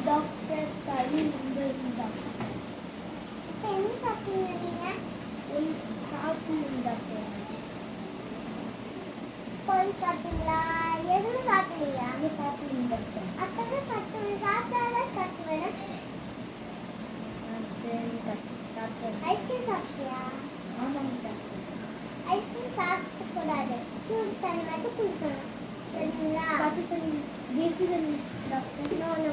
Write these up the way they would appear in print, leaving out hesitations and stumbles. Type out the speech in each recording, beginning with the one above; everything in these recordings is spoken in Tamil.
டாக்டர் சரி டாக்டர் என்ன சாப்பிட்டீங்க நீங்க? சாப்பிட்டீங்க டாக்டர். கொஞ்சம் சாப்பிட்டீங்களா? எதுவும் சாப்பிடலையா? சாப்பிட்டீங்க டாக்டர். அப்பதான் சாப்பிட்டாதான் சாப்பிடுவேன். சரி டாக்டர். ஐஸ்கிரீம் சாப்பிட்டியா? ஆமாங்க டாக்டர். ஐஸ்கிரீம் சாப்பிட்டு கூடாது. சூடு தண்ணி மட்டும் குடிக்கணும். சரிங்களா? பச்சை தண்ணி வீட்டு தண்ணி டாக்டர். No no.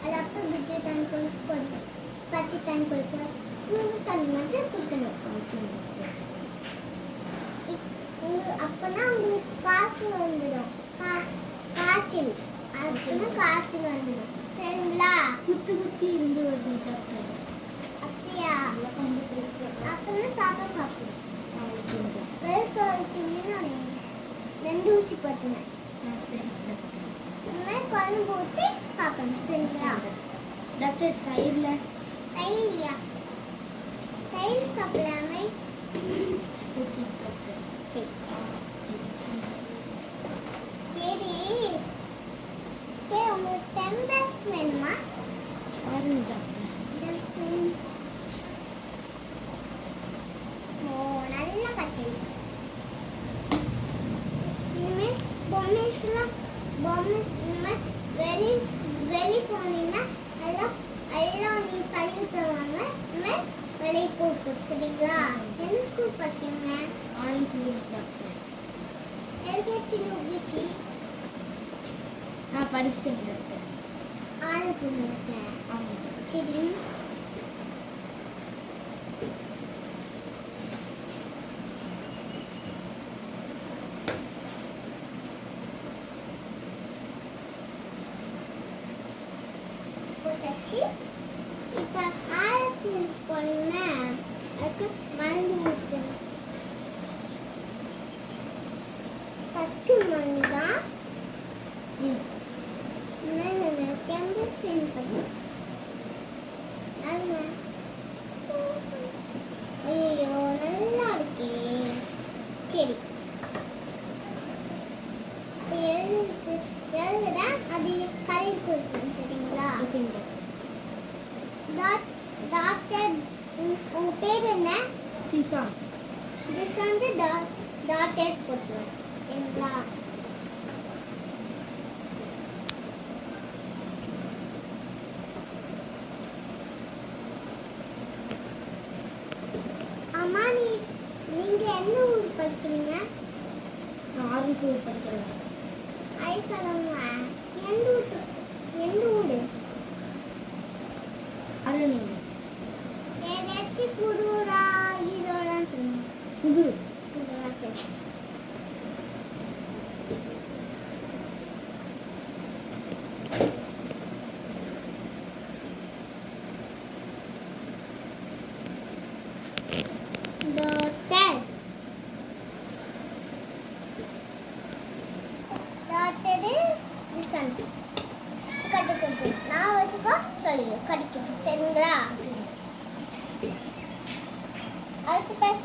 அது அப்புறம் வீட்டு தண்ணி குடிக்கணும். பச்சை தண்ணி குடிக்கணும். சூடு தண்ணி மட்டும் குடிக்கணும். அப்பதான் உங்களுக்கு காசு வந்துடும். காய்ச்சல் அப்படின்னா காய்ச்சல் வந்துடும். சரிங்களா? குத்து இருந்து வருது டாக்டர். அப்படியா? அப்பதான் சாப்பிடும். ரெண்டு ஊசி போட்டுனேன். இந்த குழம்பு ஊற்றி சாப்பிடணும். சரிங்களா டாக்டர்? தயிர்லையா? தயிர் சாப்பிடாம சரி சரி உங்களுக்கு 10 பேஸ் வேணுமா? நல்ல கச்சேரி. இனிமேல் பொம்மைஸ்லாம் இனிமேல் வெளி போனீங்கன்னா எல்லாம் நீ கழுவி தருவாங்க. இனிமேல் வெளியே போட்டு. சரிங்களா? என்ன ஸ்கூல் பார்த்தீங்க? எல்கேஜி யூகேஜி நான் படிச்சுட்டேன். ஆளுக்கு சரி. போட்டாச்சு. இப்போ ஆளுக்கு போனீங்கன்னா அதுக்கு மருந்து ஊற்றணும். ஃபஸ்ட்டு மருந்து தான் ஐயோ நல்லா இருக்கே. சரி எழுதுதான் அது கரையில் கொடுத்துரும். சரிங்களா? டாக்டர் உங்க பேர் என்ன? திசான். டாக்டர் போட்டுருவோம். சரிங்களா? அம்மா நீங்க என்ன ஊர் படிக்கிறீங்க? ஆறுக்கு ஊர் படிக்கிறேன். ஐ சொல்லுங்க. எந்த ஊரு? அரணூர். ஏதாச்சும் புதுரா இதோடான்னு சொல்லுங்க. புதுரா சரி. கட்டுக்கு நான் வச்சுக்கோ சொல்லுங்க. கடிக்கும். சரிங்களா? அடுத்து பேச